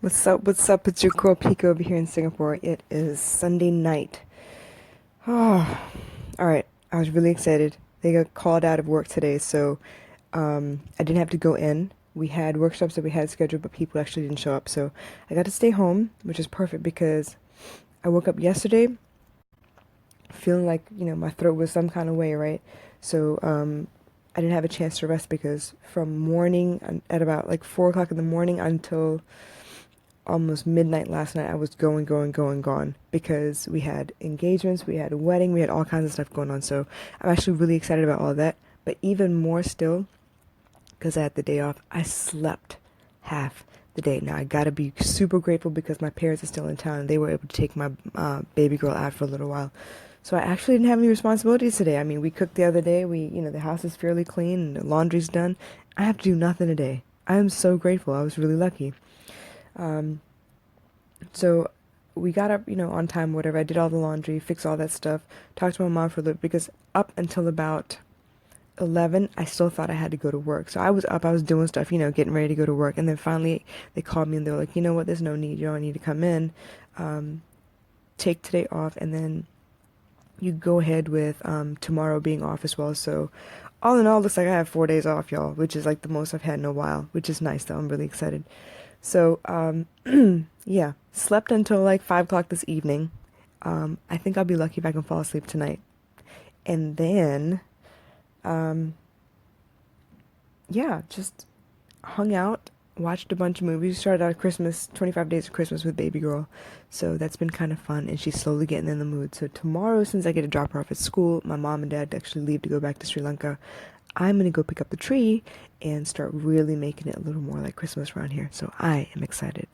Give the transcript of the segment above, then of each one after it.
What's up? What's up? It's your girl Pika over here in Singapore. It is Sunday night. Oh, all right. I was really excited. They got called out of work today, so I didn't have to go in. We had workshops that we had scheduled, but people actually didn't show up, so I got to stay home, which is perfect because I woke up yesterday feeling like my throat was some kind of way, right? So I didn't have a chance to rest because from morning at about like 4 o'clock in the morning until almost midnight last night, I was gone because we had engagements, we had a wedding, we had all kinds of stuff going on. So I'm actually really excited about all that. But even more still, because I had the day off, I slept half the day. Now I gotta be super grateful because my parents are still in town and they were able to take my baby girl out for a little while. So I actually didn't have any responsibilities today. I mean, we cooked the other day. The house is fairly clean and the laundry's done. I have to do nothing today. I am so grateful. I was really lucky. Um, So we got up, on time, whatever. I did all the laundry, fixed all that stuff, talked to my mom for a little because up until about 11, I still thought I had to go to work. So I was up, I was doing stuff, getting ready to go to work. And then finally they called me and they were like, you know what, there's no need. You don't need to come in. Um, Take today off and then you go ahead with tomorrow being off as well. So all in all, looks like I have 4 days off, y'all, which is like the most I've had in a while, which is nice though. I'm really excited. So, yeah, slept until like 5 o'clock this evening. I think I'll be lucky if I can fall asleep tonight. And then, um, yeah, just hung out, watched a bunch of movies. Started out Christmas, 25 Days of Christmas with baby girl. So that's been kind of fun, and she's slowly getting in the mood. So tomorrow, since I get to drop her off at school, my mom and dad actually leave to go back to Sri Lanka. I'm gonna go pick up the tree and start really making it a little more like Christmas around here. So I am excited.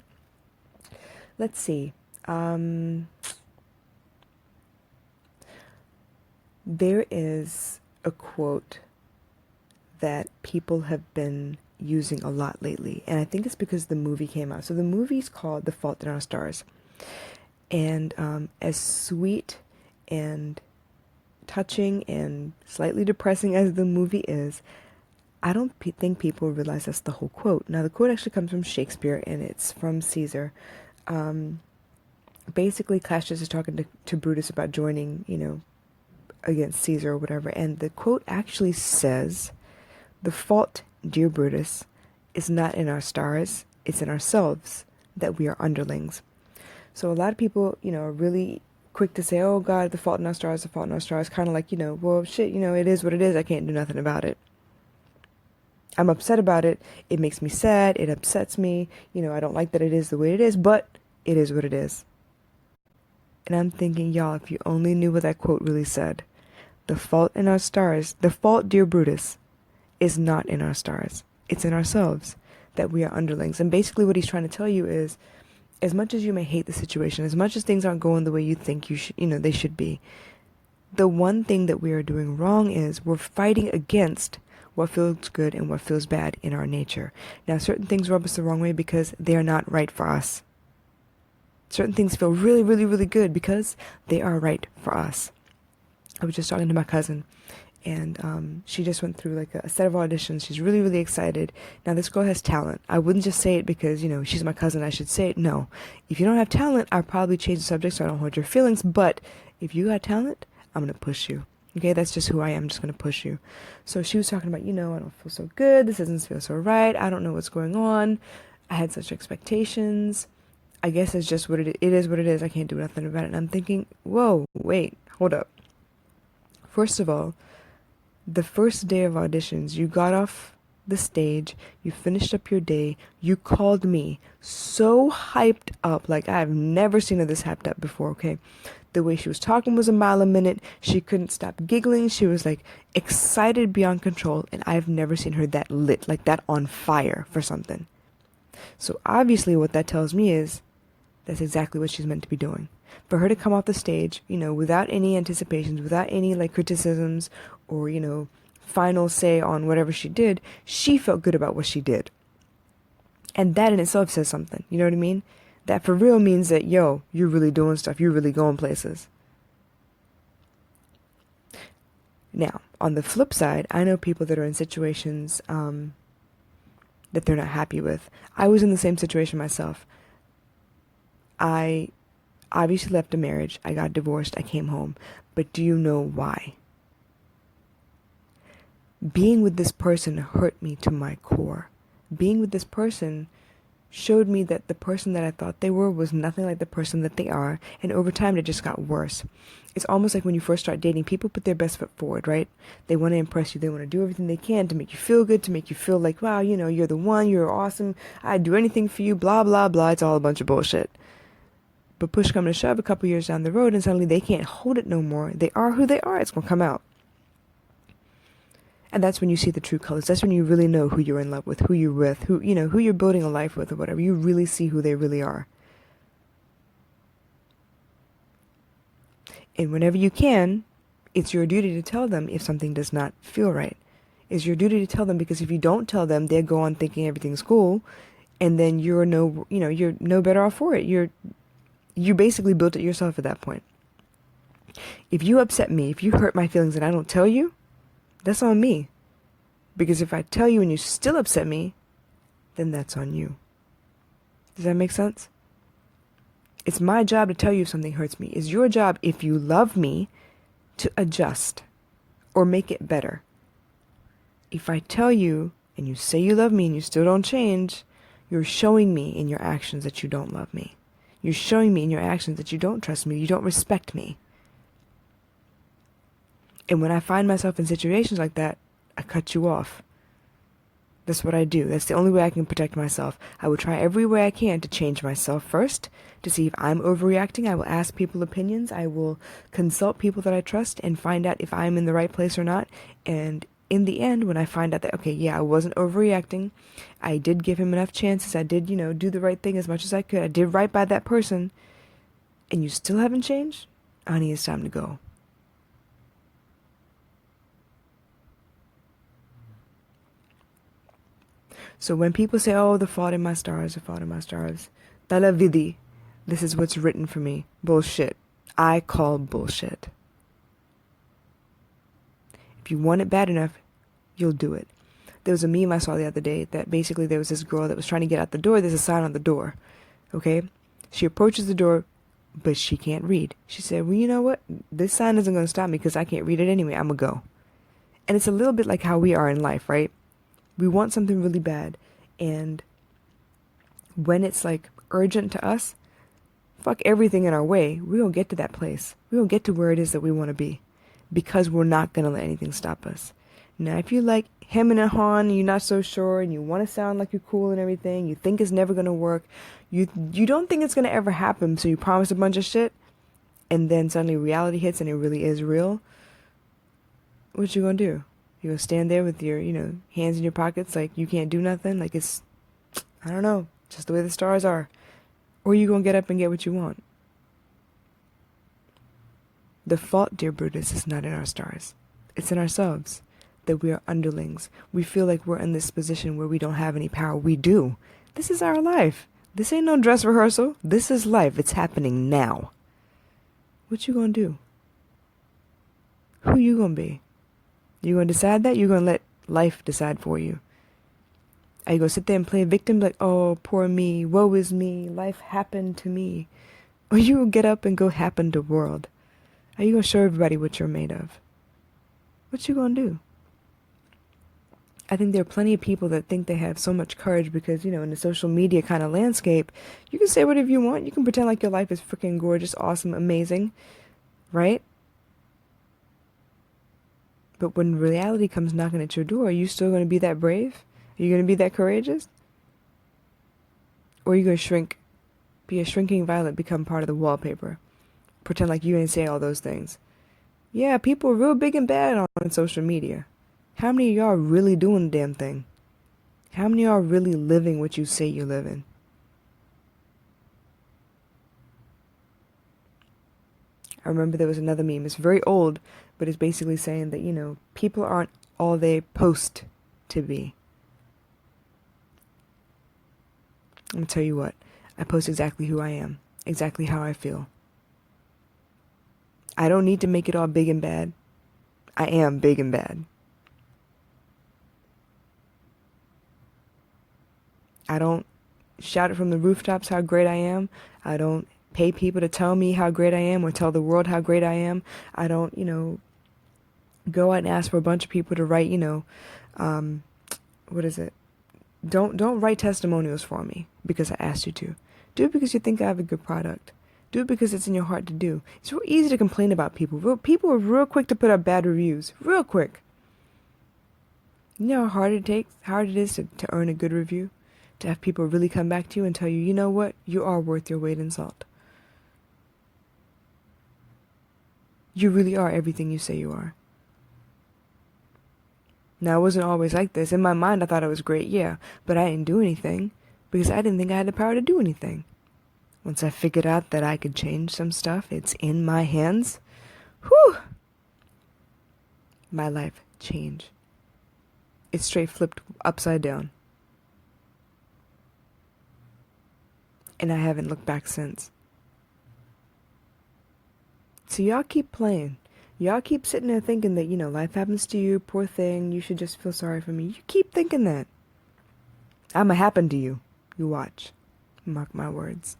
Let's see. Um, there is a quote that people have been using a lot lately, and I think it's because the movie came out. So the movie's called The Fault in Our Stars, and as sweet and touching and slightly depressing as the movie is, I don't think people realize that's the whole quote. Now, the quote actually comes from Shakespeare, and it's from Caesar. Um, Basically, Cassius is talking to Brutus about joining, against Caesar or whatever, and the quote actually says, "The fault, dear Brutus, is not in our stars, it's in ourselves, that we are underlings." So a lot of people, are really quick to say, "Oh God, the fault in our stars, the fault in our stars," kind of like, well, shit, it is what it is. I can't do nothing about it. I'm upset about it. It makes me sad. It upsets me. I don't like that it is the way it is, but it is what it is. And I'm thinking, y'all, if you only knew what that quote really said. The fault in our stars, the fault, dear Brutus, is not in our stars. It's in ourselves, that we are underlings. And basically what he's trying to tell you is, as much as you may hate the situation, as much as things aren't going the way you think they should be, the one thing that we are doing wrong is we're fighting against what feels good and what feels bad in our nature. Now, certain things rub us the wrong way because they are not right for us. Certain things feel really, really, really good because they are right for us. I was just talking to my cousin, and she just went through like a set of auditions. She's really, really excited. Now, this girl has talent. I wouldn't just say it because, she's my cousin, I should say it. No. If you don't have talent, I'll probably change the subject so I don't hurt your feelings. But if you got talent, I'm going to push you. Okay, that's just who I am. I'm just going to push you. So she was talking about, I don't feel so good. This doesn't feel so right. I don't know what's going on. I had such expectations. I guess it's just what it is. It is what it is. I can't do nothing about it. And I'm thinking, whoa, wait, hold up. First of all, the first day of auditions, you got off the stage, you finished up your day, you called me so hyped up, like I've never seen her this hyped up before, okay? The way she was talking was a mile a minute. She couldn't stop giggling. She was like excited beyond control, and I've never seen her that lit, like that on fire for something. So obviously what that tells me is that's exactly what she's meant to be doing. For her to come off the stage, without any anticipations, without any like criticisms or, final say on whatever she did, she felt good about what she did. And that in itself says something, you know what I mean? That for real means that, yo, you're really doing stuff, you're really going places. Now, on the flip side, I know people that are in situations that they're not happy with. I was in the same situation myself. I obviously left a marriage. I got divorced. I came home. But do you know why? Being with this person hurt me to my core. Being with this person showed me that the person that I thought they were was nothing like the person that they are, and over time it just got worse. It's almost like when you first start dating, people put their best foot forward, right? They want to impress you. They want to do everything they can to make you feel good, to make you feel like, wow, you know, you're the one, you're awesome, I'd do anything for you, blah, blah, blah. It's all a bunch of bullshit. But push come to shove a couple years down the road and suddenly they can't hold it no more. They are who they are. It's going to come out. And that's when you see the true colors. That's when you really know who you're in love with, who you're with, who, you know, who you're building a life with or whatever. You really see who they really are. And whenever you can, it's your duty to tell them if something does not feel right. It's your duty to tell them, because if you don't tell them, they'll go on thinking everything's cool, and then you're no better off for it. You basically built it yourself at that point. If you upset me, if you hurt my feelings and I don't tell you, that's on me. Because if I tell you and you still upset me, then that's on you. Does that make sense? It's my job to tell you if something hurts me. It's your job, if you love me, to adjust or make it better. If I tell you and you say you love me and you still don't change, you're showing me in your actions that you don't love me. You're showing me in your actions that you don't trust me, you don't respect me. And when I find myself in situations like that, I cut you off. That's what I do. That's the only way I can protect myself. I will try every way I can to change myself first, to see if I'm overreacting. I will ask people opinions. I will consult people that I trust and find out if I'm in the right place or not. And in the end, when I find out that, okay, yeah, I wasn't overreacting, I did give him enough chances, I did, do the right thing as much as I could, I did right by that person, and you still haven't changed, honey, it's time to go. So when people say, oh, the fault in my stars, the fault in my stars, talavidi, this is what's written for me, bullshit. I call bullshit. If you want it bad enough, you'll do it. There was a meme I saw the other day that basically there was this girl that was trying to get out the door. There's a sign on the door, okay? She approaches the door, but she can't read. She said, well, you know what? This sign isn't going to stop me because I can't read it anyway. I'm going to go. And it's a little bit like how we are in life, right? We want something really bad, and when it's like urgent to us, fuck everything in our way. We don't get to that place. We don't get to where it is that we want to be, because we're not going to let anything stop us. Now, if you like hemming and hawing and you're not so sure and you want to sound like you're cool and everything, you think it's never going to work, you don't think it's going to ever happen, so you promise a bunch of shit, and then suddenly reality hits and it really is real, what you going to do? You gonna stand there with your, hands in your pockets like you can't do nothing? Like it's, I don't know, just the way the stars are. Or you gonna get up and get what you want? The fault, dear Brutus, is not in our stars. It's in ourselves, that we are underlings. We feel like we're in this position where we don't have any power. We do. This is our life. This ain't no dress rehearsal. This is life. It's happening now. What you gonna do? Who you gonna be? You gonna decide that? You gonna let life decide for you? Are you gonna sit there and play victim like, oh, poor me, woe is me, life happened to me? Or you gonna get up and go happen to world? Are you gonna show everybody what you're made of? What you gonna do? I think there are plenty of people that think they have so much courage because, in the social media kind of landscape, you can say whatever you want. You can pretend like your life is freaking gorgeous, awesome, amazing, right? But when reality comes knocking at your door, are you still going to be that brave? Are you going to be that courageous? Or are you going to shrink, be a shrinking violet, become part of the wallpaper? Pretend like you ain't say all those things. Yeah, people are real big and bad on social media. How many of y'all are really doing the damn thing? How many of y'all are really living what you say you're living? I remember there was another meme. It's very old, but it's basically saying that, people aren't all they post to be. I'm going to tell you what. I post exactly who I am. Exactly how I feel. I don't need to make it all big and bad. I am big and bad. I don't shout it from the rooftops how great I am. I don't pay people to tell me how great I am or tell the world how great I am. I don't, go out and ask for a bunch of people to write, what is it? Don't write testimonials for me because I asked you to. Do it because you think I have a good product. Do it because it's in your heart to do. It's real easy to complain about people. People are real quick to put up bad reviews. Real quick. You know how hard it is to earn a good review? To have people really come back to you and tell you, you know what? You are worth your weight in salt. You really are everything you say you are. Now, it wasn't always like this. In my mind, I thought I was great, yeah, but I didn't do anything because I didn't think I had the power to do anything. Once I figured out that I could change some stuff, it's in my hands, whew, my life changed. It straight flipped upside down. And I haven't looked back since. So y'all keep playing. Y'all keep sitting there thinking that, life happens to you, poor thing, you should just feel sorry for me. You keep thinking that. I'ma happen to you. You watch. Mark my words.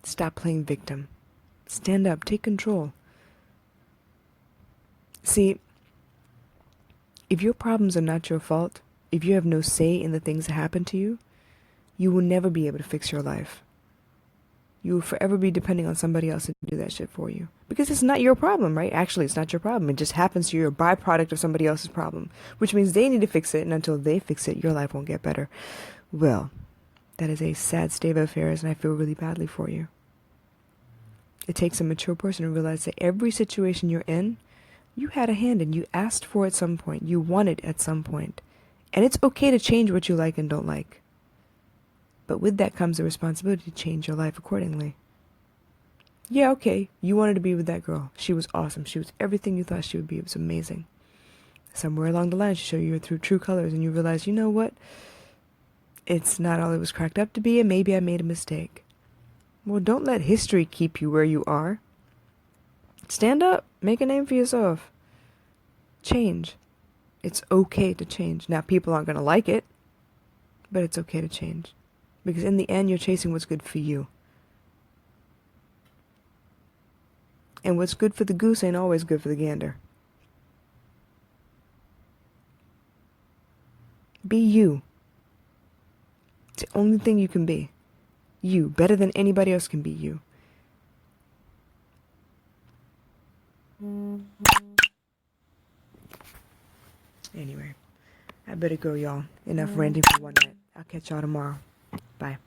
Stop playing victim. Stand up. Take control. See, if your problems are not your fault, if you have no say in the things that happen to you, you will never be able to fix your life. You will forever be depending on somebody else to do that shit for you. Because it's not your problem, right? Actually, it's not your problem. It just happens to you, a byproduct of somebody else's problem. Which means they need to fix it, and until they fix it, your life won't get better. Well, that is a sad state of affairs, and I feel really badly for you. It takes a mature person to realize that every situation you're in, you had a hand in. You asked for it at some point. You wanted it at some point. And it's okay to change what you like and don't like. But with that comes the responsibility to change your life accordingly. Yeah, okay, you wanted to be with that girl. She was awesome. She was everything you thought she would be. It was amazing. Somewhere along the line, she showed you your true colors, and you realize, you know what? It's not all it was cracked up to be, and maybe I made a mistake. Well, don't let history keep you where you are. Stand up. Make a name for yourself. Change. It's okay to change. Now, people aren't going to like it, but it's okay to change. Because in the end, you're chasing what's good for you. And what's good for the goose ain't always good for the gander. Be you. It's the only thing you can be. You. Better than anybody else can be you. Anyway, I better go, y'all. Enough ranting for one night. I'll catch y'all tomorrow. Bye.